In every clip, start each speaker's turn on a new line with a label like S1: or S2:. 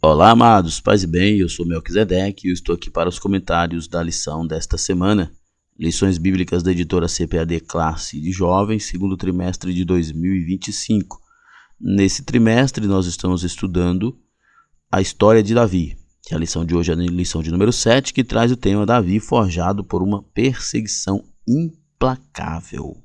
S1: Olá, amados, paz e bem, eu sou Melquisedeque e eu estou aqui para os comentários da lição desta semana. Lições bíblicas da editora CPAD Classe de Jovens, segundo trimestre de 2025. Nesse trimestre nós estamos estudando a história de Davi, que a lição de hoje é a lição de número 7, que traz o tema Davi forjado por uma perseguição implacável.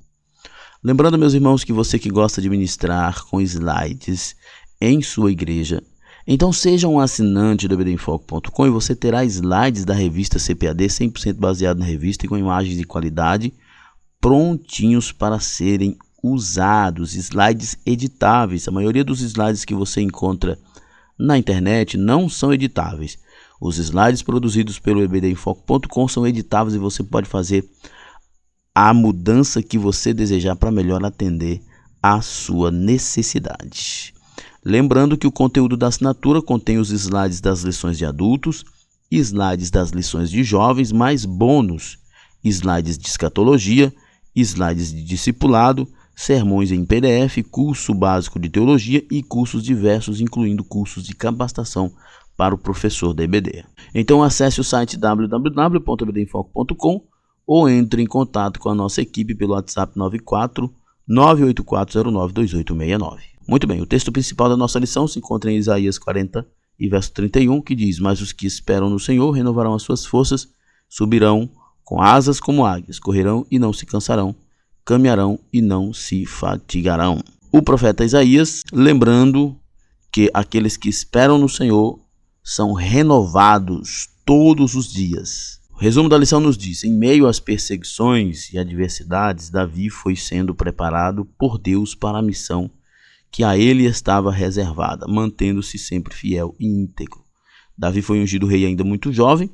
S1: Lembrando, meus irmãos, que você que gosta de ministrar com slides em sua igreja, então seja um assinante do ebdenfoco.com e você terá slides da revista CPAD 100% baseado na revista e com imagens de qualidade prontinhos para serem usados, slides editáveis. A maioria dos slides que você encontra na internet não são editáveis. Os slides produzidos pelo ebdenfoco.com são editáveis e você pode fazer a mudança que você desejar para melhor atender à sua necessidade. Lembrando que o conteúdo da assinatura contém os slides das lições de adultos, slides das lições de jovens, mais bônus, slides de escatologia, slides de discipulado, sermões em PDF, curso básico de teologia e cursos diversos, incluindo cursos de capacitação para o professor da EBD. Então acesse o site www.ebdenfoco.com ou entre em contato com a nossa equipe pelo WhatsApp 94-984092869. Muito bem, o texto principal da nossa lição se encontra em Isaías 40 e verso 31, que diz: Mas os que esperam no Senhor renovarão as suas forças, subirão com asas como águias, correrão e não se cansarão, caminharão e não se fatigarão. O profeta Isaías, lembrando que aqueles que esperam no Senhor são renovados todos os dias. O resumo da lição nos diz: em meio às perseguições e adversidades, Davi foi sendo preparado por Deus para a missão que a ele estava reservada, mantendo-se sempre fiel e íntegro. Davi foi ungido rei ainda muito jovem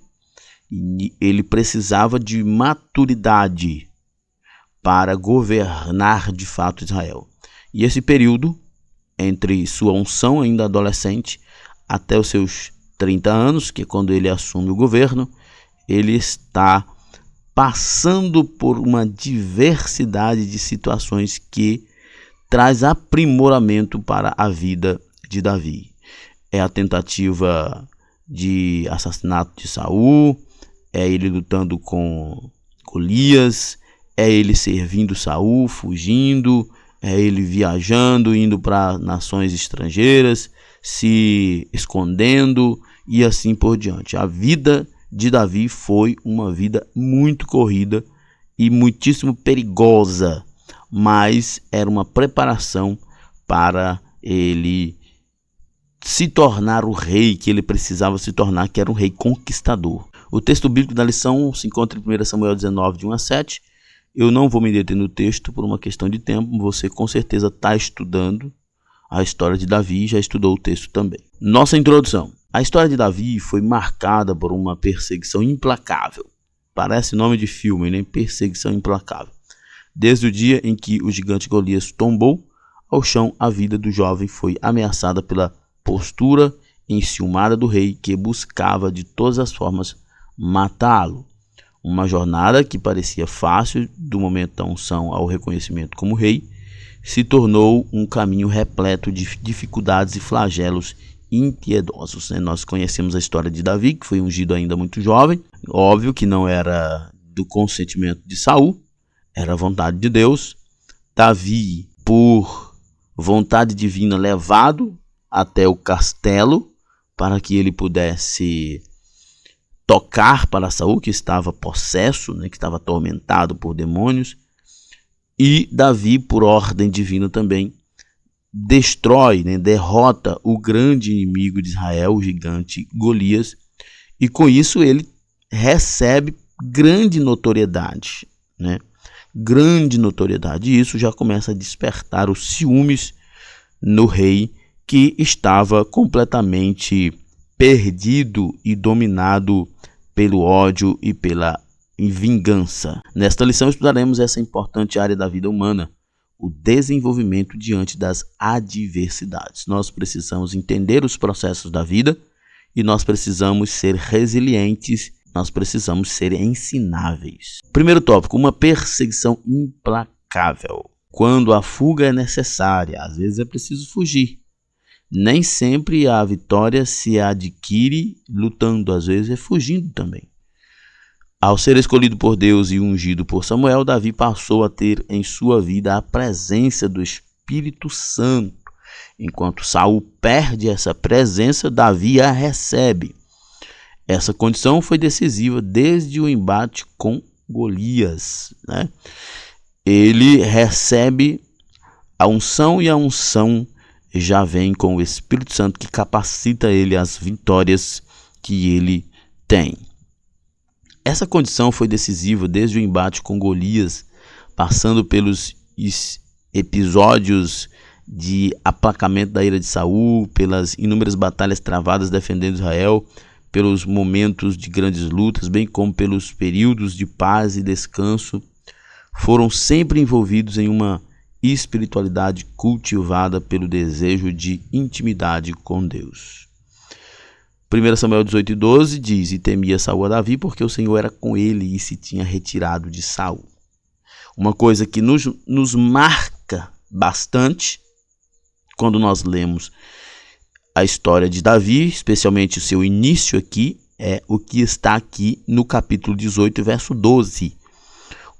S1: e ele precisava de maturidade para governar de fato Israel. E esse período, entre sua unção ainda adolescente até os seus 30 anos, que é quando ele assume o governo, ele está passando por uma diversidade de situações que traz aprimoramento para a vida de Davi. É a tentativa de assassinato de Saul, é ele lutando com Golias, é ele servindo Saul, fugindo, é ele viajando, indo para nações estrangeiras, se escondendo e assim por diante. A vida de Davi foi uma vida muito corrida e muitíssimo perigosa, mas era uma preparação para ele se tornar o rei que ele precisava se tornar, que era um rei conquistador. O texto bíblico da lição se encontra em 1 Samuel 19, de 1 a 7. Eu não vou me deter no texto por uma questão de tempo, você com certeza está estudando a história de Davi e já estudou o texto também. Nossa introdução. A história de Davi foi marcada por uma perseguição implacável. Parece nome de filme, né? Perseguição implacável. Desde o dia em que o gigante Golias tombou ao chão, a vida do jovem foi ameaçada pela postura enciumada do rei que buscava de todas as formas matá-lo. Uma jornada que parecia fácil do momento da unção ao reconhecimento como rei, se tornou um caminho repleto de dificuldades e flagelos impiedosos. Nós conhecemos a história de Davi, que foi ungido ainda muito jovem. Óbvio que não era do consentimento de Saul, era a vontade de Deus. Davi, por vontade divina, levado até o castelo para que ele pudesse tocar para Saul, que estava possesso, que estava atormentado por demônios. E Davi, por ordem divina também, destrói, derrota o grande inimigo de Israel, o gigante Golias, e com isso ele recebe grande notoriedade, grande notoriedade, e isso já começa a despertar os ciúmes no rei, que estava completamente perdido e dominado pelo ódio e pela vingança. Nesta lição estudaremos essa importante área da vida humana, o desenvolvimento diante das adversidades. Nós precisamos entender os processos da vida e nós precisamos ser resilientes, nós precisamos ser ensináveis. Primeiro tópico, uma perseguição implacável. Quando a fuga é necessária, às vezes é preciso fugir. Nem sempre a vitória se adquire lutando, às vezes é fugindo também. Ao ser escolhido por Deus e ungido por Samuel, Davi passou a ter em sua vida a presença do Espírito Santo. Enquanto Saul perde essa presença, Davi a recebe. Essa condição foi decisiva desde o embate com Golias, né? Ele recebe a unção, e a unção já vem com o Espírito Santo, que capacita ele às vitórias que ele tem. Essa condição foi decisiva desde o embate com Golias, passando pelos episódios de aplacamento da ira de Saul, pelas inúmeras batalhas travadas defendendo Israel, pelos momentos de grandes lutas, bem como pelos períodos de paz e descanso. Foram sempre envolvidos em uma espiritualidade cultivada pelo desejo de intimidade com Deus. 1 Samuel 18:12 diz: E temia Saul a Davi, porque o Senhor era com ele e se tinha retirado de Saul. Uma coisa que nos marca bastante quando nós lemos a história de Davi, especialmente o seu início aqui, é o que está aqui no capítulo 18, verso 12.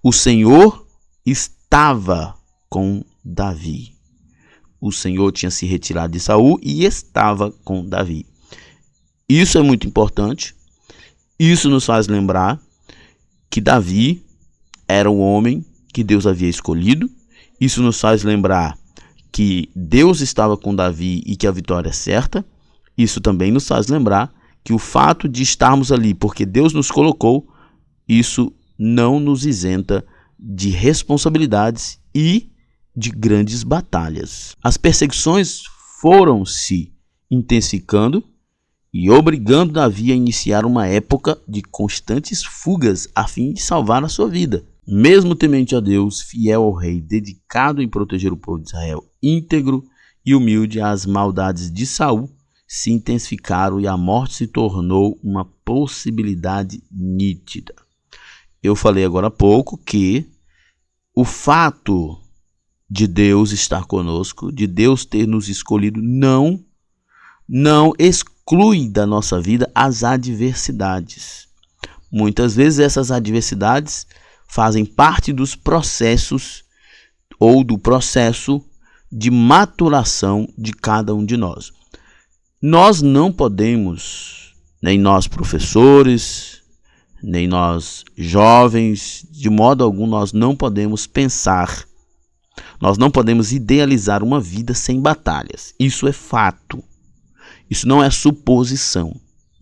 S1: O Senhor estava com Davi. O Senhor tinha se retirado de Saul e estava com Davi. Isso é muito importante. Isso nos faz lembrar que Davi era um homem que Deus havia escolhido. Isso nos faz lembrar que Deus estava com Davi e que a vitória é certa. Isso também nos faz lembrar que o fato de estarmos ali porque Deus nos colocou, isso não nos isenta de responsabilidades e de grandes batalhas. As perseguições foram se intensificando e obrigando Davi a iniciar uma época de constantes fugas a fim de salvar a sua vida. Mesmo temente a Deus, fiel ao rei, dedicado em proteger o povo de Israel, íntegro e humilde, as maldades de Saul se intensificaram e a morte se tornou uma possibilidade nítida. Eu falei agora há pouco que o fato de Deus estar conosco, de Deus ter nos escolhido, não exclui da nossa vida as adversidades. Muitas vezes essas adversidades fazem parte dos processos ou do processo de maturação de cada um de nós. Nós não podemos, nem nós professores, nem nós jovens, de modo algum nós não podemos pensar, nós não podemos idealizar uma vida sem batalhas. Isso é fato. Isso não é suposição,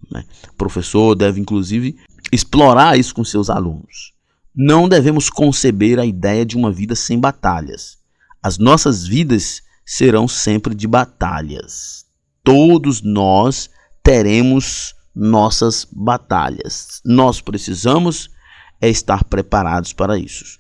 S1: né? O professor deve, inclusive, explorar isso com seus alunos. Não devemos conceber a ideia de uma vida sem batalhas. As nossas vidas serão sempre de batalhas. Todos nós teremos nossas batalhas. Nós precisamos estar preparados para isso.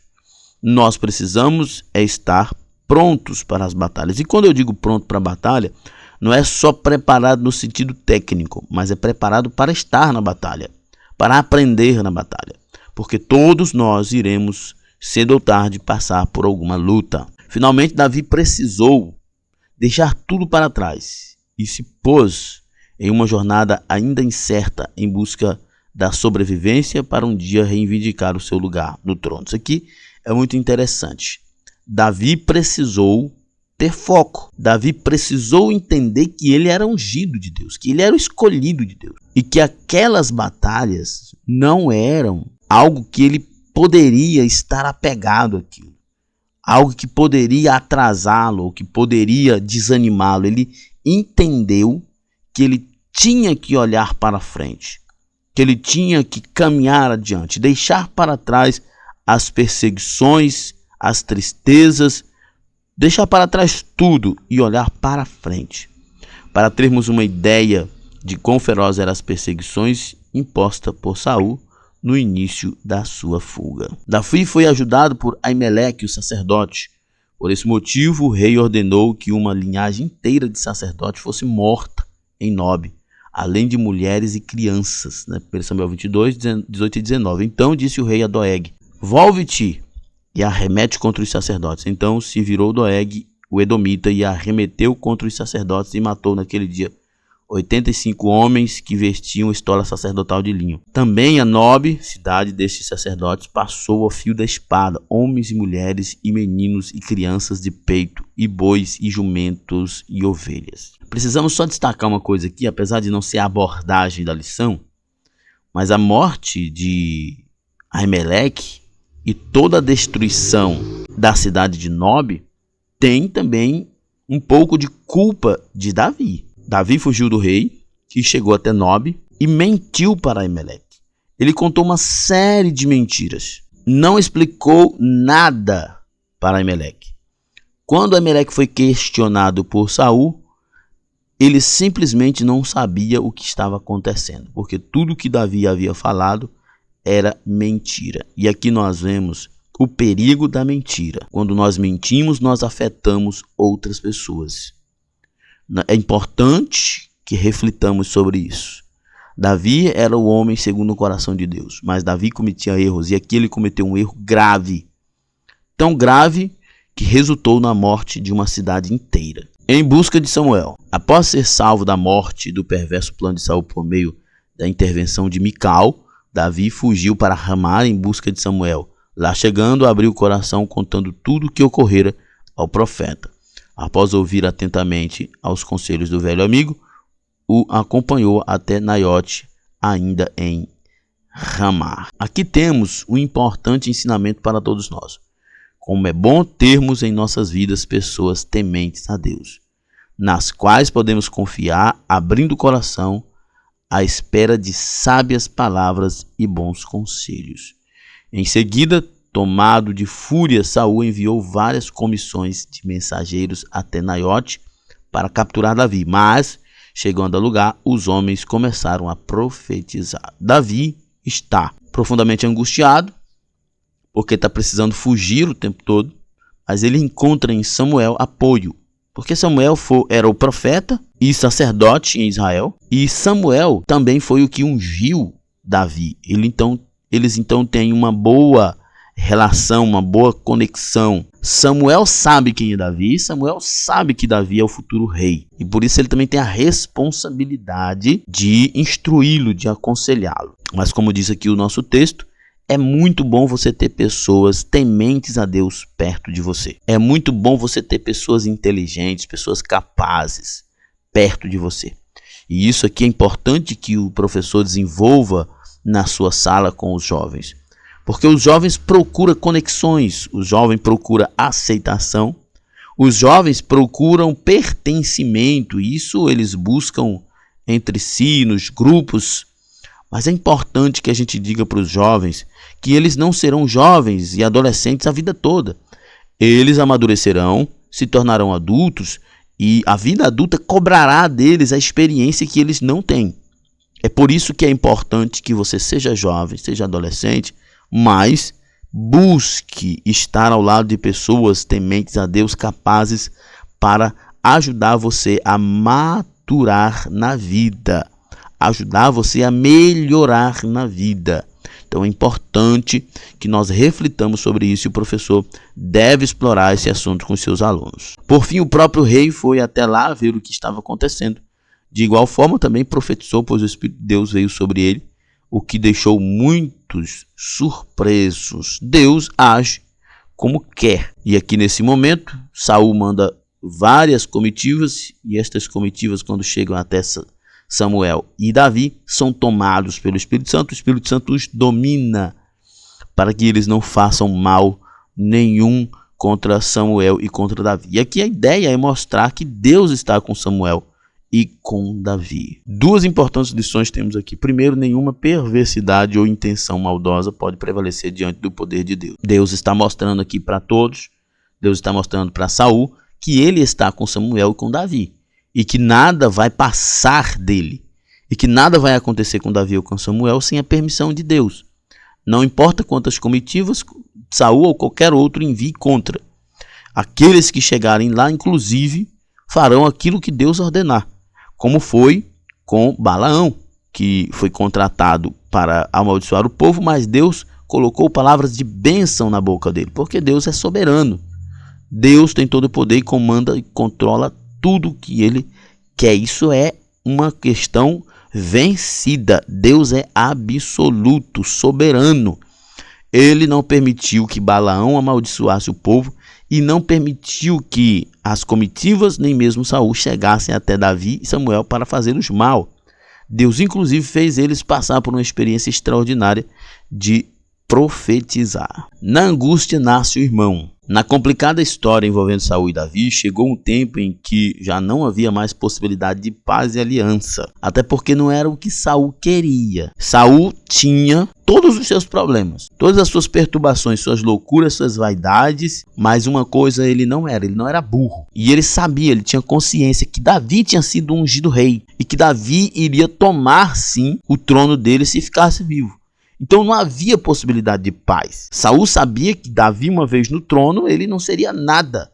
S1: Nós precisamos estar prontos para as batalhas. E quando eu digo pronto para a batalha, não é só preparado no sentido técnico, mas é preparado para estar na batalha, para aprender na batalha. Porque todos nós iremos, cedo ou tarde, passar por alguma luta. Finalmente, Davi precisou deixar tudo para trás e se pôs em uma jornada ainda incerta em busca da sobrevivência para um dia reivindicar o seu lugar no trono. Isso aqui é muito interessante. Davi precisou ter foco. Davi precisou entender que ele era ungido de Deus, que ele era o escolhido de Deus e que aquelas batalhas não eram algo que ele poderia estar apegado àquilo, algo que poderia atrasá-lo, ou que poderia desanimá-lo. Ele entendeu que ele tinha que olhar para frente, que ele tinha que caminhar adiante, deixar para trás as perseguições, as tristezas, deixar para trás tudo e olhar para frente. Para termos uma ideia de quão ferozes eram as perseguições impostas por Saul no início da sua fuga. Davi foi ajudado por Aimeleque, o sacerdote. Por esse motivo, o rei ordenou que uma linhagem inteira de sacerdotes fosse morta em Nob, além de mulheres e crianças. 1 Samuel 22, 18 e 19. Então disse o rei a Doeg: Volve-te e arremete contra os sacerdotes. Então se virou Doeg o edomita, e arremeteu contra os sacerdotes e matou naquele dia 85 homens que vestiam estola sacerdotal de linho. Também a Nob, cidade destes sacerdotes, passou ao fio da espada homens e mulheres e meninos e crianças de peito, e bois e jumentos e ovelhas. Precisamos só destacar uma coisa aqui, apesar de não ser a abordagem da lição, mas a morte de Aimeleque e toda a destruição da cidade de Nob tem também um pouco de culpa de Davi. Davi fugiu do rei e chegou até Nob e mentiu para Aimeleque. Ele contou uma série de mentiras. Não explicou nada para Aimeleque. Quando Aimeleque foi questionado por Saul, ele simplesmente não sabia o que estava acontecendo, porque tudo que Davi havia falado era mentira. E aqui nós vemos o perigo da mentira. Quando nós mentimos, nós afetamos outras pessoas. É importante que reflitamos sobre isso. Davi era o homem segundo o coração de Deus, mas Davi cometia erros, e aqui ele cometeu um erro grave. Tão grave que resultou na morte de uma cidade inteira. Em busca de Samuel. Após ser salvo da morte do perverso plano de Saul por meio da intervenção de Mical, Davi fugiu para Ramá em busca de Samuel. Lá chegando, abriu o coração contando tudo o que ocorrera ao profeta. Após ouvir atentamente aos conselhos do velho amigo, o acompanhou até Naiote, ainda em Ramá. Aqui temos um importante ensinamento para todos nós. Como é bom termos em nossas vidas pessoas tementes a Deus, nas quais podemos confiar, abrindo o coração à espera de sábias palavras e bons conselhos. Em seguida, tomado de fúria, Saul enviou várias comissões de mensageiros até Naiote para capturar Davi. Mas, chegando ao lugar, os homens começaram a profetizar. Davi está profundamente angustiado, porque está precisando fugir o tempo todo, mas ele encontra em Samuel apoio. Porque Samuel era o profeta e sacerdote em Israel, e Samuel também foi o que ungiu Davi. Eles então têm uma boa relação, uma boa conexão. Samuel sabe quem é Davi, Samuel sabe que Davi é o futuro rei. E por isso ele também tem a responsabilidade de instruí-lo, de aconselhá-lo. Mas como diz aqui o nosso texto, é muito bom você ter pessoas tementes a Deus perto de você. É muito bom você ter pessoas inteligentes, pessoas capazes perto de você. E isso aqui é importante que o professor desenvolva na sua sala com os jovens. Porque os jovens procuram conexões, o jovem procura aceitação, os jovens procuram pertencimento, isso eles buscam entre si, nos grupos. Mas é importante que a gente diga para os jovens que eles não serão jovens e adolescentes a vida toda. Eles amadurecerão, se tornarão adultos e a vida adulta cobrará deles a experiência que eles não têm. É por isso que é importante que você seja jovem, seja adolescente, mas busque estar ao lado de pessoas tementes a Deus, capazes para ajudar você a maturar na vida, ajudar você a melhorar na vida. Então é importante que nós reflitamos sobre isso e o professor deve explorar esse assunto com seus alunos. Por fim, o próprio rei foi até lá ver o que estava acontecendo. De igual forma também profetizou, pois o Espírito de Deus veio sobre ele, o que deixou muitos surpresos. Deus age como quer. E aqui nesse momento, Saul manda várias comitivas, e estas comitivas, quando chegam até Samuel e Davi, são tomados pelo Espírito Santo. O Espírito Santo os domina para que eles não façam mal nenhum contra Samuel e contra Davi. E aqui a ideia é mostrar que Deus está com Samuel e com Davi. Duas importantes lições temos aqui. Primeiro, nenhuma perversidade ou intenção maldosa pode prevalecer diante do poder de Deus. Deus está mostrando aqui para todos, Deus está mostrando para Saul que ele está com Samuel e com Davi, e que nada vai passar dele, e que nada vai acontecer com Davi ou com Samuel sem a permissão de Deus. Não importa quantas comitivas Saul ou qualquer outro envie contra. Aqueles que chegarem lá, inclusive, farão aquilo que Deus ordenar, como foi com Balaão, que foi contratado para amaldiçoar o povo, mas Deus colocou palavras de bênção na boca dele, porque Deus é soberano. Deus tem todo o poder e comanda e controla tudo que ele quer. Isso é uma questão vencida. Deus é absoluto, soberano. Ele não permitiu que Balaão amaldiçoasse o povo e não permitiu que as comitivas, nem mesmo Saul, chegassem até Davi e Samuel para fazê-los mal. Deus, inclusive, fez eles passar por uma experiência extraordinária de profetizar. Na angústia nasce o irmão. Na complicada história envolvendo Saul e Davi, chegou um tempo em que já não havia mais possibilidade de paz e aliança, até porque não era o que Saul queria. Saul tinha todos os seus problemas, todas as suas perturbações, suas loucuras, suas vaidades, mas uma coisa ele não era burro. E ele sabia, ele tinha consciência que Davi tinha sido ungido rei e que Davi iria tomar sim o trono dele se ficasse vivo. Então não havia possibilidade de paz. Saul sabia que Davi, uma vez no trono, ele não seria nada.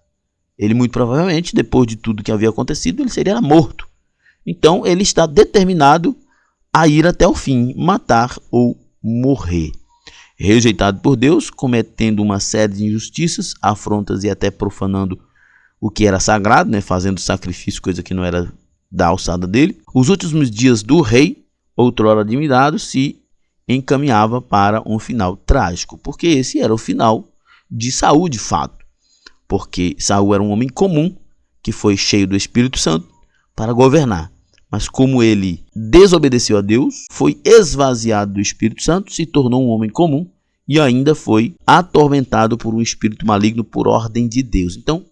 S1: Ele muito provavelmente, depois de tudo que havia acontecido, ele seria morto. Então ele está determinado a ir até o fim, matar ou morrer. Rejeitado por Deus, cometendo uma série de injustiças, afrontas e até profanando o que era sagrado, fazendo sacrifício, coisa que não era da alçada dele. Os últimos dias do rei, outrora admirado, se encaminhava para um final trágico, porque esse era o final de Saul de fato, porque Saul era um homem comum que foi cheio do Espírito Santo para governar, mas como ele desobedeceu a Deus, foi esvaziado do Espírito Santo, se tornou um homem comum e ainda foi atormentado por um espírito maligno por ordem de Deus. Então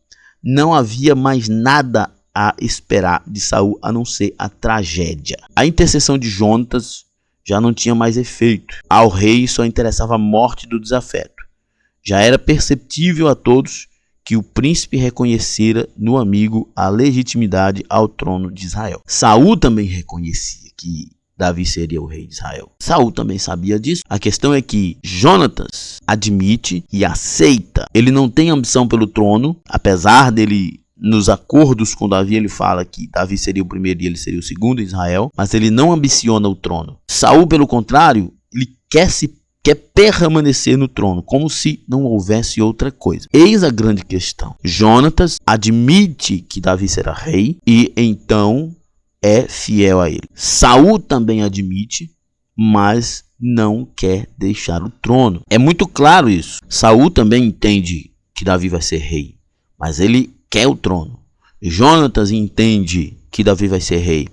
S1: não havia mais nada a esperar de Saul a não ser a tragédia. A intercessão de Jonatas já não tinha mais efeito. Ao rei só interessava a morte do desafeto. Já era perceptível a todos que o príncipe reconhecera no amigo a legitimidade ao trono de Israel. Saul também reconhecia que Davi seria o rei de Israel. Saul também sabia disso. A questão é que Jonatas admite e aceita. Ele não tem ambição pelo trono, apesar dele, nos acordos com Davi, ele fala que Davi seria o primeiro e ele seria o segundo em Israel, mas ele não ambiciona o trono. Saul, pelo contrário, ele quer permanecer no trono, como se não houvesse outra coisa. Eis a grande questão. Jonatas admite que Davi será rei e então é fiel a ele. Saul também admite, mas não quer deixar o trono. É muito claro isso. Saul também entende que Davi vai ser rei, mas ele quer o trono. Jonatas entende que Davi vai ser rei,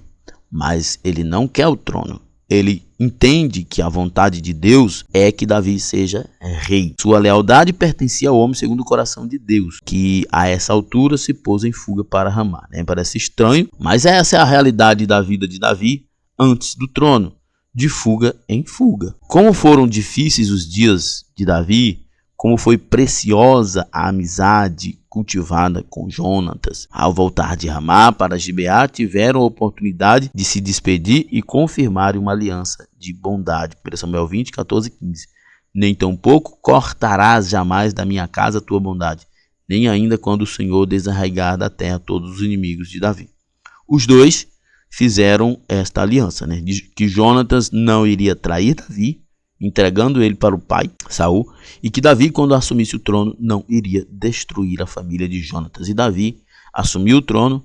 S1: mas ele não quer o trono. Ele entende que a vontade de Deus é que Davi seja rei. Sua lealdade pertencia ao homem segundo o coração de Deus, que a essa altura se pôs em fuga para Ramá. Parece estranho, mas essa é a realidade da vida de Davi antes do trono, de fuga em fuga. Como foram difíceis os dias de Davi, como foi preciosa a amizade cultivada com Jonatas. Ao voltar de Ramá para Gibeá, tiveram a oportunidade de se despedir e confirmar uma aliança de bondade. 1 Samuel 20, 14 e 15. Nem tampouco cortarás jamais da minha casa a tua bondade, nem ainda quando o Senhor desarraigar da terra todos os inimigos de Davi. Os dois fizeram esta aliança, de que Jonatas não iria trair Davi, entregando ele para o pai, Saul, e que Davi, quando assumisse o trono, não iria destruir a família de Jonatas. E Davi assumiu o trono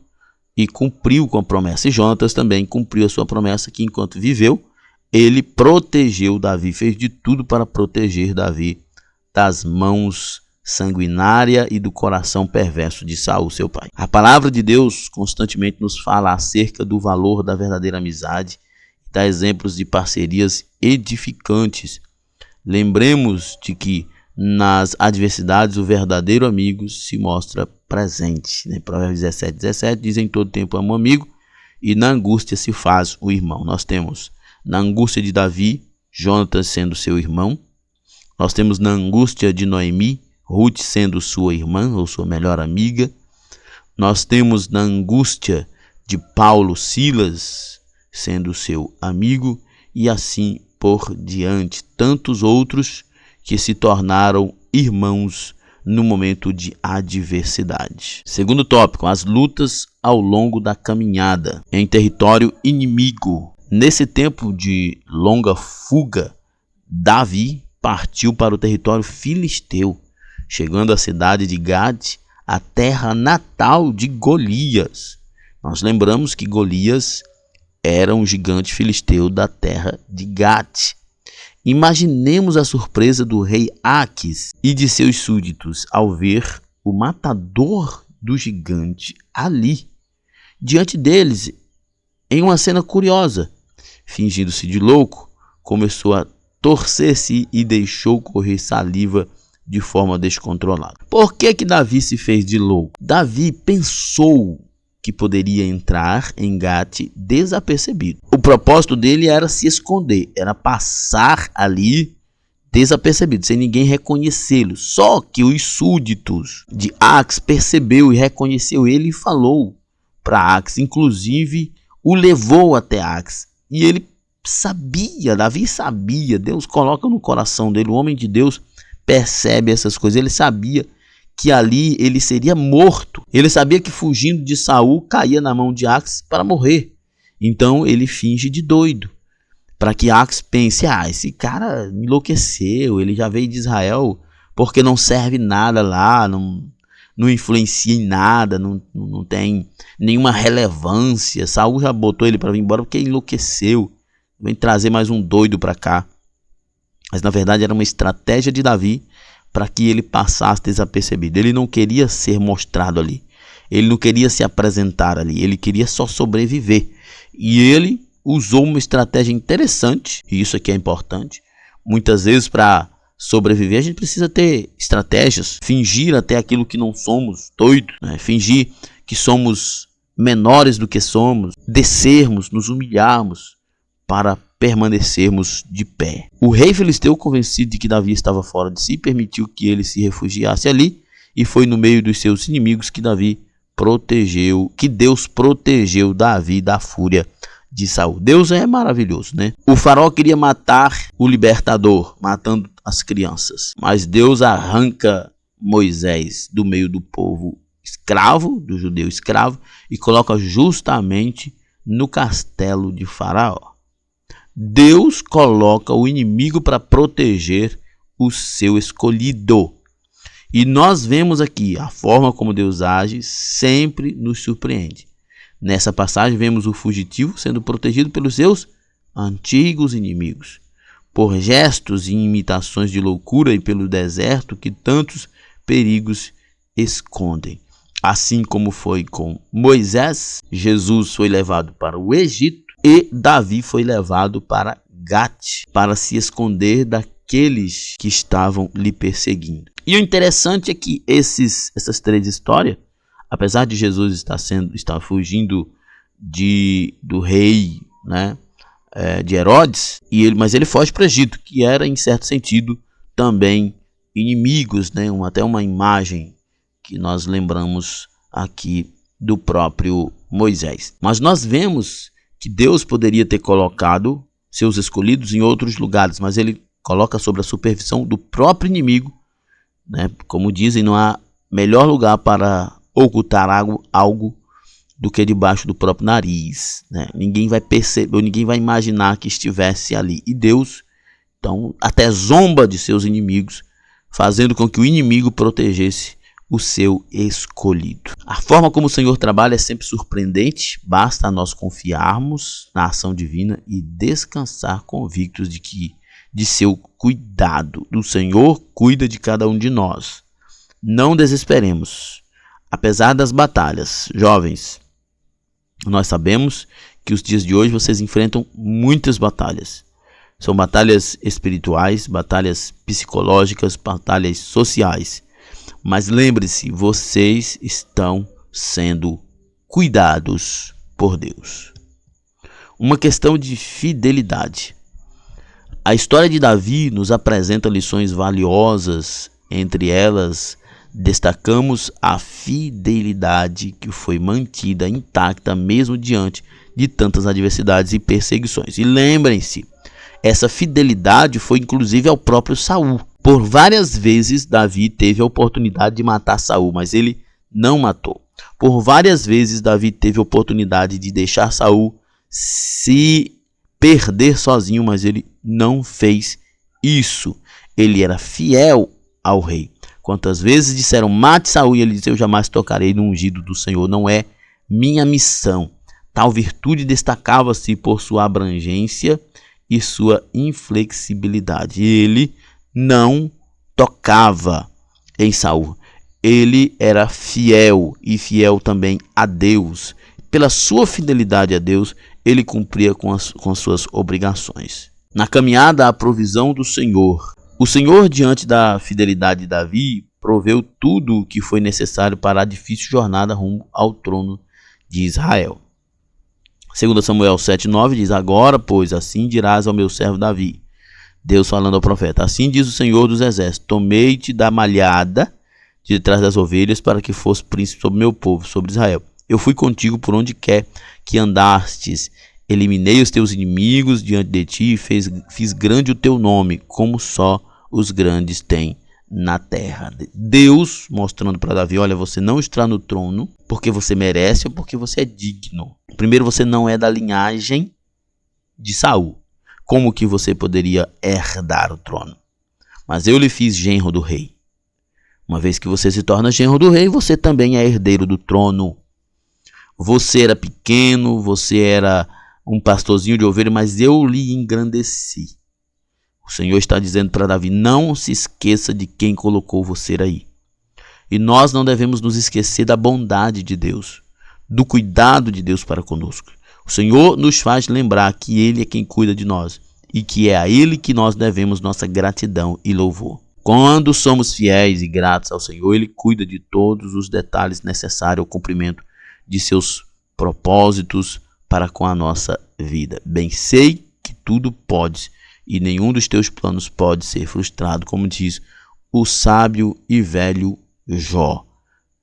S1: e cumpriu com a promessa. E Jonatas também cumpriu a sua promessa, que enquanto viveu, ele protegeu Davi, fez de tudo para proteger Davi das mãos sanguinárias e do coração perverso de Saul, seu pai. A palavra de Deus constantemente nos fala acerca do valor da verdadeira amizade, dá exemplos de parcerias edificantes. Lembremos de que nas adversidades o verdadeiro amigo se mostra presente. Provérbios 17:17 diz: em todo tempo amo o amigo e na angústia se faz o irmão. Nós temos na angústia de Davi, Jonatas sendo seu irmão. Nós temos na angústia de Noemi, Ruth sendo sua irmã ou sua melhor amiga. Nós temos na angústia de Paulo, Silas sendo seu amigo, e assim por diante, tantos outros que se tornaram irmãos no momento de adversidade. Segundo tópico, as lutas ao longo da caminhada em território inimigo. Nesse tempo de longa fuga, Davi partiu para o território filisteu, chegando à cidade de Gade, a terra natal de Golias. Nós lembramos que Golias era um gigante filisteu da terra de Gate. Imaginemos a surpresa do rei Aques e de seus súditos ao ver o matador do gigante ali, diante deles, em uma cena curiosa. Fingindo-se de louco, começou a torcer-se e deixou correr saliva de forma descontrolada. Por que Davi se fez de louco? Davi pensou que poderia entrar em Gate desapercebido. O propósito dele era se esconder, era passar ali desapercebido, sem ninguém reconhecê-lo. Só que os súditos de Aques percebeu e reconheceu ele e falou para Aques, inclusive o levou até Aques. E ele sabia, Davi sabia, Deus coloca no coração dele, o homem de Deus percebe essas coisas, ele sabia que ali ele seria morto. Ele sabia que fugindo de Saul caía na mão de Aques para morrer. Então ele finge de doido, para que Aques pense, esse cara enlouqueceu, ele já veio de Israel porque não serve nada lá, não influencia em nada, não tem nenhuma relevância. Saul já botou ele para vir embora porque enlouqueceu, vem trazer mais um doido para cá. Mas na verdade era uma estratégia de Davi para que ele passasse desapercebido. Ele não queria ser mostrado ali, ele não queria se apresentar ali, ele queria só sobreviver. E ele usou uma estratégia interessante, e isso aqui é importante. Muitas vezes para sobreviver a gente precisa ter estratégias, fingir até aquilo que não somos, doido, né? Fingir que somos menores do que somos, descermos, nos humilharmos para permanecermos de pé. O rei filisteu, convencido de que Davi estava fora de si, permitiu que ele se refugiasse ali, e foi no meio dos seus inimigos que Deus protegeu Davi da fúria de Saul. Deus é maravilhoso, né? O faraó queria matar o libertador, matando as crianças, mas Deus arranca Moisés do meio do povo escravo, do judeu escravo, e coloca justamente no castelo de Faraó. Deus coloca o inimigo para proteger o seu escolhido. E nós vemos aqui a forma como Deus age sempre nos surpreende. Nessa passagem vemos o fugitivo sendo protegido pelos seus antigos inimigos, por gestos e imitações de loucura e pelo deserto que tantos perigos escondem. Assim como foi com Moisés, Jesus foi levado para o Egito e Davi foi levado para Gate para se esconder daqueles que estavam lhe perseguindo. E o interessante é que essas três histórias, apesar de Jesus estar fugindo do rei, né, de Herodes, mas ele foge para o Egito, que era em certo sentido também inimigos, né, até uma imagem que nós lembramos aqui do próprio Moisés. Mas nós vemos que Deus poderia ter colocado seus escolhidos em outros lugares, mas ele coloca sob a supervisão do próprio inimigo, né? Como dizem, não há melhor lugar para ocultar algo do que debaixo do próprio nariz, né? Ninguém vai perceber, ninguém vai imaginar que estivesse ali. E Deus, então, até zomba de seus inimigos, fazendo com que o inimigo protegesse o seu escolhido. A forma como o Senhor trabalha é sempre surpreendente. Basta nós confiarmos na ação divina e descansar convictos de seu cuidado. O Senhor cuida de cada um de nós. Não desesperemos, apesar das batalhas. Jovens, nós sabemos que os dias de hoje vocês enfrentam muitas batalhas. São batalhas espirituais, batalhas psicológicas, batalhas sociais. Mas lembre-se, vocês estão sendo cuidados por Deus. Uma questão de fidelidade. A história de Davi nos apresenta lições valiosas. Entre elas, destacamos a fidelidade que foi mantida intacta mesmo diante de tantas adversidades e perseguições. E lembrem-se, essa fidelidade foi inclusive ao próprio Saul. Por várias vezes Davi teve a oportunidade de matar Saul, mas ele não matou. Por várias vezes Davi teve a oportunidade de deixar Saul se perder sozinho, mas ele não fez isso. Ele era fiel ao rei. Quantas vezes disseram, mate Saul, e ele disse, eu jamais tocarei no ungido do Senhor, não é minha missão. Tal virtude destacava-se por sua abrangência e sua inflexibilidade. Ele não tocava em Saul. Ele era fiel e fiel também a Deus. Pela sua fidelidade a Deus, ele cumpria com as suas obrigações. Na caminhada à provisão do Senhor, o Senhor, diante da fidelidade de Davi, proveu tudo o que foi necessário para a difícil jornada rumo ao trono de Israel. 2 Samuel 7,9 diz, agora, pois, assim dirás ao meu servo Davi, Deus falando ao profeta, assim diz o Senhor dos Exércitos, tomei-te da malhada de trás das ovelhas para que fosse príncipe sobre meu povo, sobre Israel. Eu fui contigo por onde quer que andastes, eliminei os teus inimigos diante de ti e fiz grande o teu nome, como só os grandes têm na terra. Deus mostrando para Davi, olha, você não está no trono porque você merece ou porque você é digno. Primeiro, você não é da linhagem de Saul. Como que você poderia herdar o trono? Mas eu lhe fiz genro do rei. Uma vez que você se torna genro do rei, você também é herdeiro do trono. Você era pequeno, você era um pastorzinho de ovelha, mas eu lhe engrandeci. O Senhor está dizendo para Davi, não se esqueça de quem colocou você aí. E nós não devemos nos esquecer da bondade de Deus, do cuidado de Deus para conosco. O Senhor nos faz lembrar que Ele é quem cuida de nós e que é a Ele que nós devemos nossa gratidão e louvor. Quando somos fiéis e gratos ao Senhor, Ele cuida de todos os detalhes necessários ao cumprimento de seus propósitos para com a nossa vida. Bem sei que tudo pode e nenhum dos teus planos pode ser frustrado, como diz o sábio e velho Jó.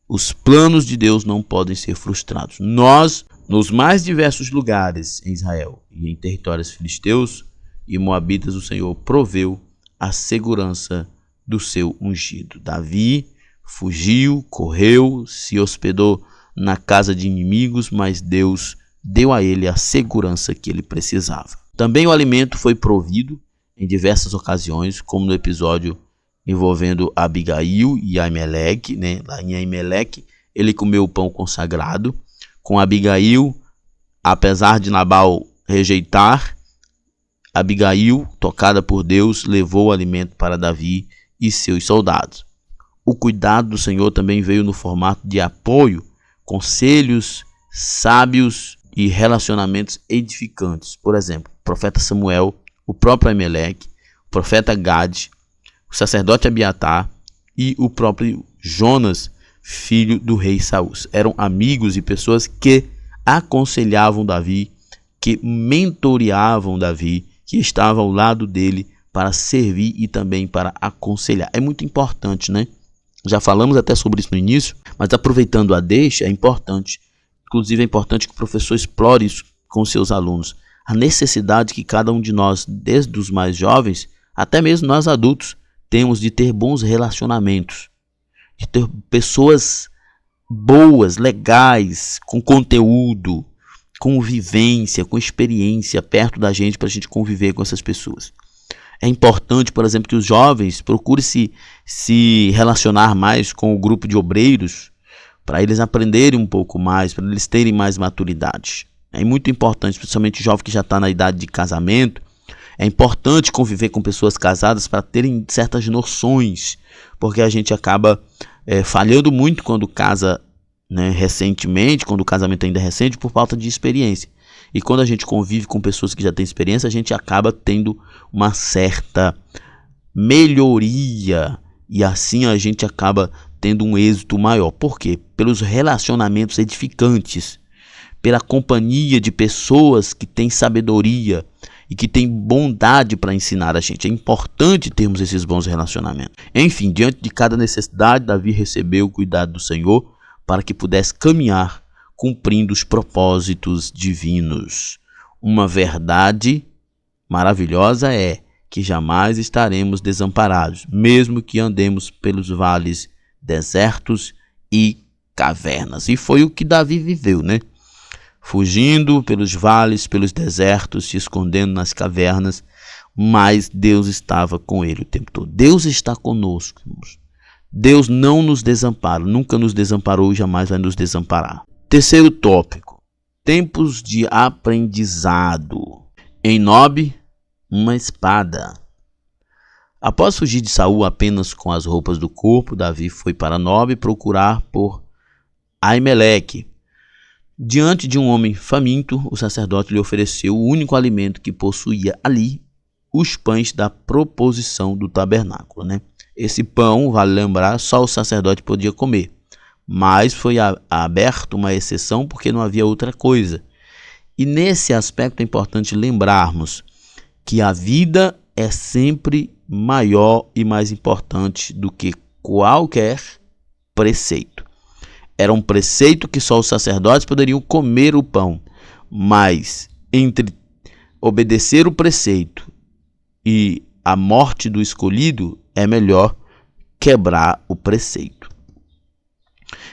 S1: Os planos de Deus não podem ser frustrados. Nós, nos mais diversos lugares em Israel e em territórios filisteus e moabitas, o Senhor proveu a segurança do seu ungido. Davi fugiu, correu, se hospedou na casa de inimigos, mas Deus deu a ele a segurança que ele precisava. Também o alimento foi provido em diversas ocasiões, como no episódio envolvendo Abigail e Aimeleque, Lá em Aimeleque, ele comeu o pão consagrado. Com Abigail, apesar de Nabal rejeitar, Abigail, tocada por Deus, levou o alimento para Davi e seus soldados. O cuidado do Senhor também veio no formato de apoio, conselhos sábios e relacionamentos edificantes. Por exemplo, o profeta Samuel, o próprio Aimeleque, o profeta Gade, o sacerdote Abiatar e o próprio Jonas, filho do rei Saul. Eram amigos e pessoas que aconselhavam Davi, que mentoreavam Davi, que estavam ao lado dele para servir e também para aconselhar. É muito importante, né? Já falamos até sobre isso no início, mas aproveitando a deixa, é importante. Inclusive é importante que o professor explore isso com seus alunos. A necessidade que cada um de nós, desde os mais jovens, até mesmo nós adultos, temos de ter bons relacionamentos, de ter pessoas boas, legais, com conteúdo, com vivência, com experiência perto da gente para a gente conviver com essas pessoas. É importante, por exemplo, que os jovens procurem se relacionar mais com o grupo de obreiros, para eles aprenderem um pouco mais, para eles terem mais maturidade. É muito importante, principalmente o jovem que já está na idade de casamento, é importante conviver com pessoas casadas para terem certas noções, porque a gente acaba falhando muito quando casa, recentemente, quando o casamento ainda é recente, por falta de experiência. E quando a gente convive com pessoas que já têm experiência, a gente acaba tendo uma certa melhoria e assim a gente acaba tendo um êxito maior. Por quê? Pelos relacionamentos edificantes, pela companhia de pessoas que têm sabedoria e que têm bondade para ensinar a gente. É importante termos esses bons relacionamentos. Enfim, diante de cada necessidade, Davi recebeu o cuidado do Senhor para que pudesse caminhar cumprindo os propósitos divinos. Uma verdade maravilhosa é que jamais estaremos desamparados, mesmo que andemos pelos vales, desertos e cavernas. E foi o que Davi viveu, Fugindo pelos vales, pelos desertos, se escondendo nas cavernas, mas Deus estava com ele o tempo todo. Deus está conosco, irmãos. Deus não nos desampara, nunca nos desamparou e jamais vai nos desamparar. Terceiro tópico, tempos de aprendizado. Em Nob, uma espada. Após fugir de Saul apenas com as roupas do corpo, Davi foi para Nob procurar por Aimeleque. Diante de um homem faminto, o sacerdote lhe ofereceu o único alimento que possuía ali, os pães da proposição do tabernáculo, Esse pão, vale lembrar, só o sacerdote podia comer, mas foi aberta uma exceção porque não havia outra coisa. E nesse aspecto é importante lembrarmos que a vida é sempre maior e mais importante do que qualquer preceito. Era um preceito que só os sacerdotes poderiam comer o pão, mas entre obedecer o preceito e a morte do escolhido, é melhor quebrar o preceito.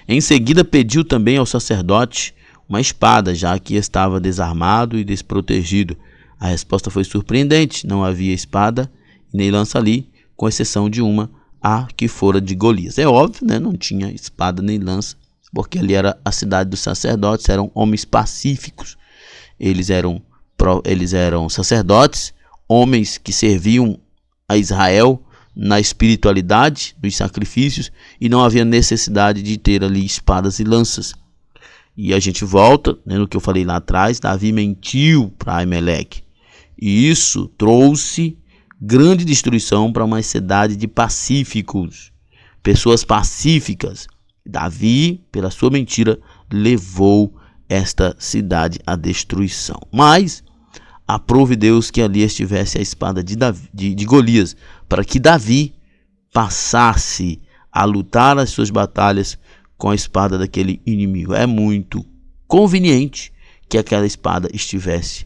S1: Em seguida, pediu também ao sacerdote uma espada, já que estava desarmado e desprotegido. A resposta foi surpreendente: não havia espada e nem lança ali, com exceção de uma, a que fora de Golias. É óbvio, não tinha espada nem lança, porque ali era a cidade dos sacerdotes, eram homens pacíficos. Eles eram sacerdotes, homens que serviam a Israel na espiritualidade dos sacrifícios, e não havia necessidade de ter ali espadas e lanças. E a gente volta, no que eu falei lá atrás, Davi mentiu para Aimeleque, e isso trouxe grande destruição para uma cidade de pacíficos, pessoas pacíficas. Davi, pela sua mentira, levou esta cidade à destruição. Mas aprove Deus que ali estivesse a espada de Golias, para que Davi passasse a lutar as suas batalhas com a espada daquele inimigo. É muito conveniente que aquela espada estivesse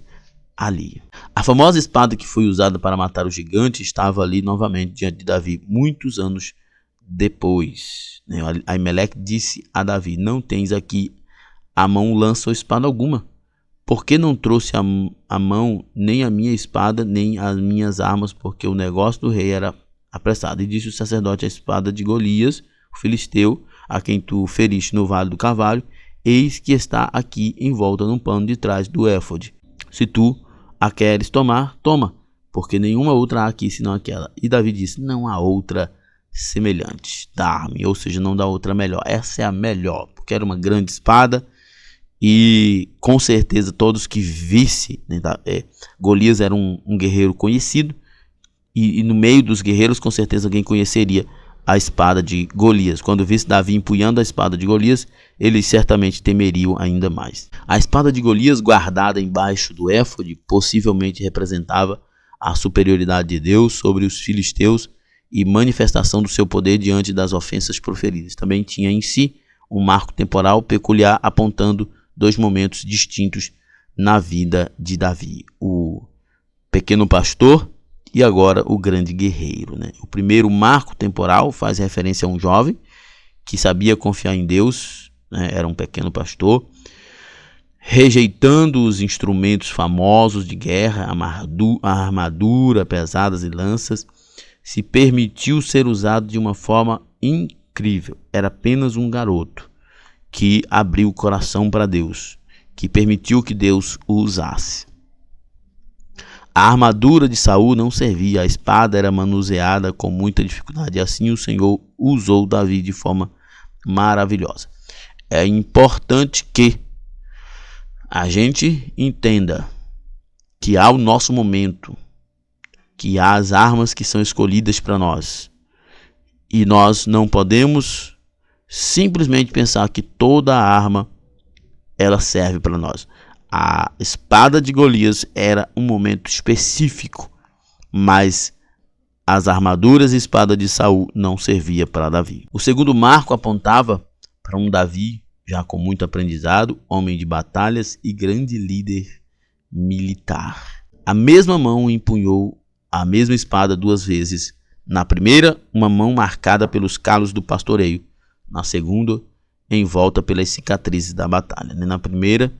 S1: ali. A famosa espada que foi usada para matar o gigante estava ali novamente diante de Davi, muitos anos depois. Aimeleque disse a Davi: não tens aqui à mão lança ou espada alguma. Por que não trouxe a mão nem a minha espada, nem as minhas armas, porque o negócio do rei era apressado? E disse o sacerdote: a espada de Golias, o filisteu, a quem tu feriste no vale do carvalho, eis que está aqui envolta num pano de trás do éfode. Se tu a queres tomar, toma, porque nenhuma outra há aqui senão aquela. E Davi disse: não há outra semelhante, dá-me, ou seja, não dá outra melhor. Essa é a melhor, porque era uma grande espada. E com certeza todos que vissem, Golias era um guerreiro conhecido, e no meio dos guerreiros com certeza alguém conheceria a espada de Golias. Quando visse Davi empunhando a espada de Golias, eles certamente temeriam ainda mais. A espada de Golias, guardada embaixo do éfode, possivelmente representava a superioridade de Deus sobre os filisteus e manifestação do seu poder diante das ofensas proferidas. Também tinha em si um marco temporal peculiar, apontando dois momentos distintos na vida de Davi: o pequeno pastor e agora o grande guerreiro. O primeiro marco temporal faz referência a um jovem que sabia confiar em Deus, era um pequeno pastor, rejeitando os instrumentos famosos de guerra, a armadura, pesadas e lanças, se permitiu ser usado de uma forma incrível. Era apenas um garoto que abriu o coração para Deus, que permitiu que Deus o usasse. A armadura de Saul não servia, a espada era manuseada com muita dificuldade, e assim o Senhor usou Davi de forma maravilhosa. É importante que a gente entenda que há o nosso momento, que há as armas que são escolhidas para nós, e nós não podemos simplesmente pensar que toda arma ela serve para nós. A espada de Golias era um momento específico, mas as armaduras e espada de Saul não servia para Davi. O segundo marco apontava para um Davi já com muito aprendizado, homem de batalhas e grande líder militar. A mesma mão empunhou a mesma espada duas vezes. Na primeira, uma mão marcada pelos calos do pastoreio. Na segunda, envolta pelas cicatrizes da batalha. Na primeira,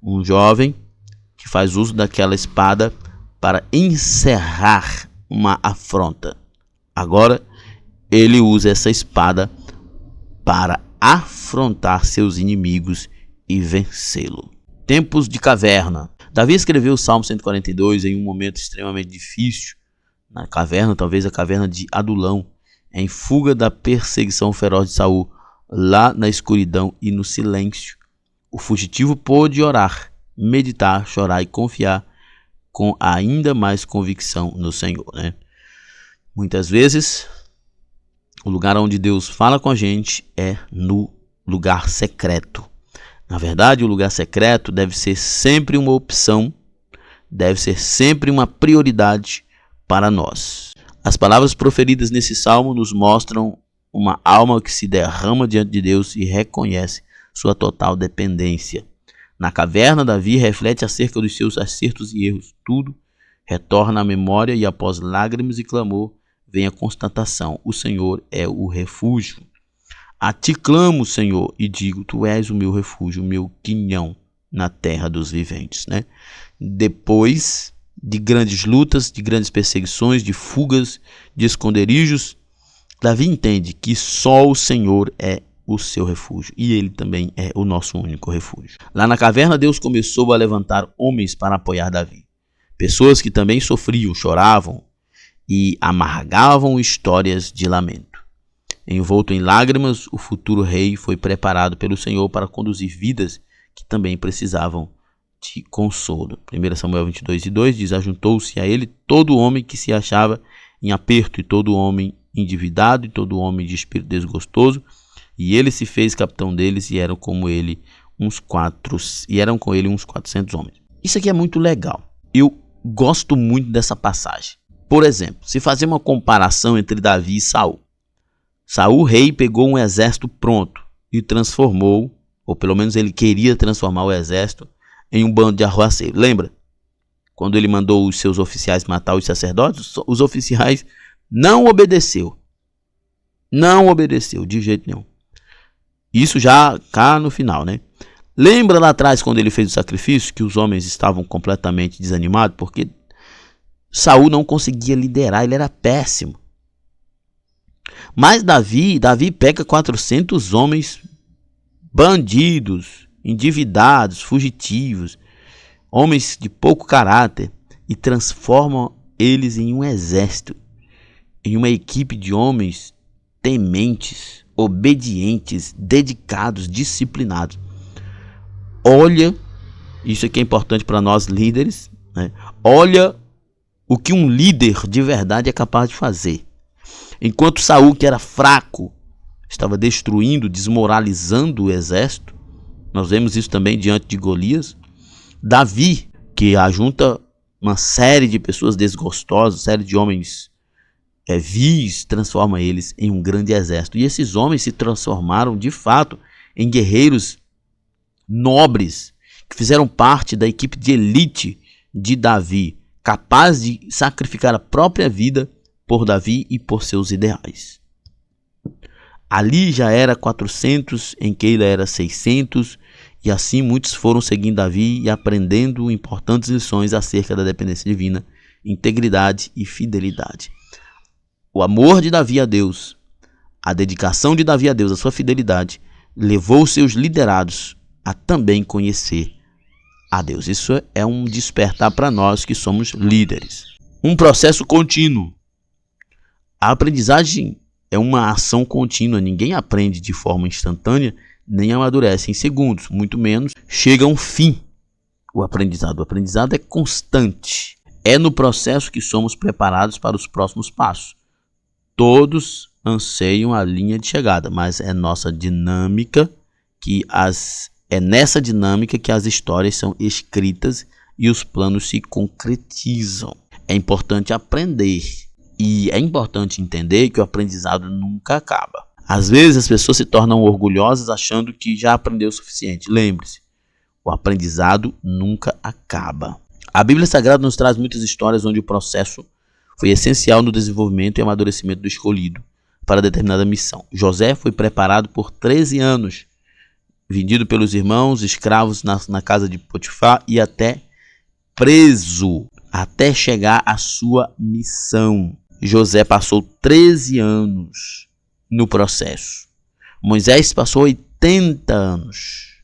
S1: um jovem que faz uso daquela espada para encerrar uma afronta. Agora, ele usa essa espada para afrontar seus inimigos e vencê-lo. Tempos de caverna. Davi escreveu o Salmo 142 em um momento extremamente difícil, na caverna, talvez a caverna de Adulão, em fuga da perseguição feroz de Saul, lá na escuridão e no silêncio. O fugitivo pôde orar, meditar, chorar e confiar com ainda mais convicção no Senhor, né? Muitas vezes, o lugar onde Deus fala com a gente é no lugar secreto. Na verdade, o lugar secreto deve ser sempre uma opção, deve ser sempre uma prioridade para nós. As palavras proferidas nesse salmo nos mostram uma alma que se derrama diante de Deus e reconhece sua total dependência. Na caverna, Davi reflete acerca dos seus acertos e erros. Tudo retorna à memória e após lágrimas e clamor, vem a constatação: o Senhor é o refúgio. A ti clamo, Senhor, e digo: tu és o meu refúgio, o meu quinhão na terra dos viventes, né? Depois de grandes lutas, de grandes perseguições, de fugas, de esconderijos, Davi entende que só o Senhor é o seu refúgio, e ele também é o nosso único refúgio. Lá na caverna, Deus começou a levantar homens para apoiar Davi. Pessoas que também sofriam, choravam e amargavam histórias de lamento. Envolto em lágrimas, o futuro rei foi preparado pelo Senhor para conduzir vidas que também precisavam de consolo. 1 Samuel 22:2 diz: ajuntou-se a ele todo homem que se achava em aperto, e todo homem endividado, e todo homem de espírito desgostoso, e ele se fez capitão deles, e eram com ele uns 400 homens. Isso aqui é muito legal. Eu gosto muito dessa passagem. Por exemplo, se fazer uma comparação entre Davi e Saul. Saul, rei, pegou um exército pronto e transformou, ou pelo menos ele queria transformar o exército em um bando de arruaceiros. Lembra? Quando ele mandou os seus oficiais matar os sacerdotes, os oficiais não obedeceu. Não obedeceu de jeito nenhum. Isso já cá no final, né? Lembra lá atrás quando ele fez o sacrifício, que os homens estavam completamente desanimados, porque Saul não conseguia liderar, ele era péssimo. Mas Davi pega 400 homens bandidos, endividados, fugitivos, homens de pouco caráter, e transforma eles em um exército, em uma equipe de homens tementes, obedientes, dedicados, disciplinados. Olha, isso aqui é importante para nós líderes, né? Olha o que um líder de verdade é capaz de fazer. Enquanto Saul, que era fraco, estava destruindo, desmoralizando o exército, nós vemos isso também diante de Golias. Davi, que ajunta uma série de pessoas desgostosas, série de homens vis, transforma eles em um grande exército. E esses homens se transformaram de fato em guerreiros nobres, que fizeram parte da equipe de elite de Davi, capaz de sacrificar a própria vida por Davi e por seus ideais. Ali já era 400, em Keila era 600, e assim muitos foram seguindo Davi e aprendendo importantes lições acerca da dependência divina, integridade e fidelidade. O amor de Davi a Deus, a dedicação de Davi a Deus, a sua fidelidade, levou seus liderados a também conhecer a Deus. Isso é um despertar para nós que somos líderes. Um processo contínuo. A aprendizagem é uma ação contínua. Ninguém aprende de forma instantânea, nem amadurece em segundos, muito menos chega a um fim. O aprendizado é constante. É no processo que somos preparados para os próximos passos. Todos anseiam a linha de chegada, mas é nessa dinâmica que as histórias são escritas e os planos se concretizam. É importante aprender e é importante entender que o aprendizado nunca acaba. Às vezes as pessoas se tornam orgulhosas achando que já aprendeu o suficiente. Lembre-se, o aprendizado nunca acaba. A Bíblia Sagrada nos traz muitas histórias onde o processo foi essencial no desenvolvimento e amadurecimento do escolhido para determinada missão. José foi preparado por 13 anos, vendido pelos irmãos, escravos na casa de Potifar e até preso, até chegar à sua missão. José passou 13 anos no processo. Moisés passou 80 anos,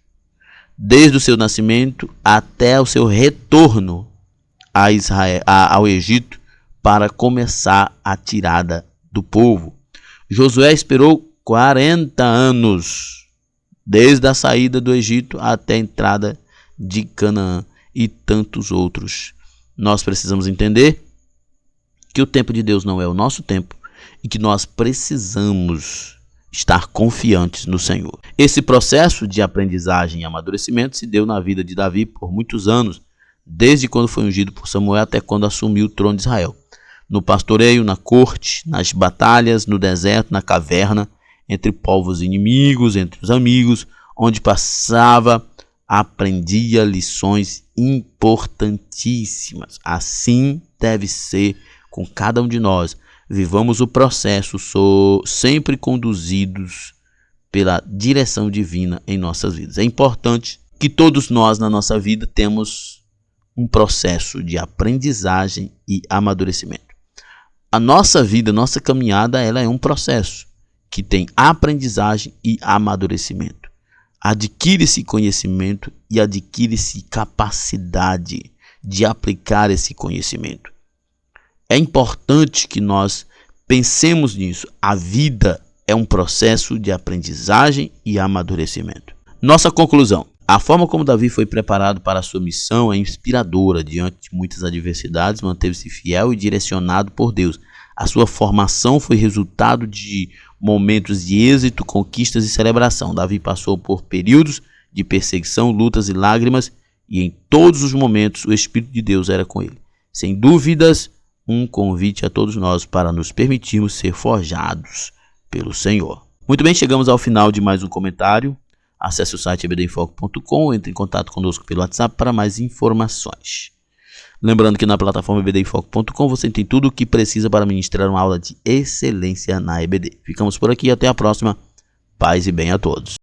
S1: desde o seu nascimento até o seu retorno ao Egito para começar a tirada do povo. Josué esperou 40 anos, desde a saída do Egito até a entrada de Canaã e tantos outros. Nós precisamos entender que o tempo de Deus não é o nosso tempo e que nós precisamos estar confiantes no Senhor. Esse processo de aprendizagem e amadurecimento se deu na vida de Davi por muitos anos, desde quando foi ungido por Samuel até quando assumiu o trono de Israel. No pastoreio, na corte, nas batalhas, no deserto, na caverna, entre povos inimigos, entre os amigos, onde passava, aprendia lições importantíssimas. Assim deve ser com cada um de nós. Vivamos o processo sempre conduzidos pela direção divina em nossas vidas. É importante que todos nós na nossa vida temos um processo de aprendizagem e amadurecimento. A nossa vida, nossa caminhada, ela é um processo que tem aprendizagem e amadurecimento. Adquire-se conhecimento e adquire-se capacidade de aplicar esse conhecimento. É importante que nós pensemos nisso. A vida é um processo de aprendizagem e amadurecimento. Nossa conclusão. A forma como Davi foi preparado para a sua missão é inspiradora. Diante de muitas adversidades, manteve-se fiel e direcionado por Deus. A sua formação foi resultado de momentos de êxito, conquistas e celebração. Davi passou por períodos de perseguição, lutas e lágrimas, e em todos os momentos o Espírito de Deus era com ele. Sem dúvidas, um convite a todos nós para nos permitirmos ser forjados pelo Senhor. Muito bem, chegamos ao final de mais um comentário. Acesse o site ebdinfoco.com ou entre em contato conosco pelo WhatsApp para mais informações. Lembrando que na plataforma ebdinfoco.com você tem tudo o que precisa para ministrar uma aula de excelência na EBD. Ficamos por aqui, até a próxima. Paz e bem a todos.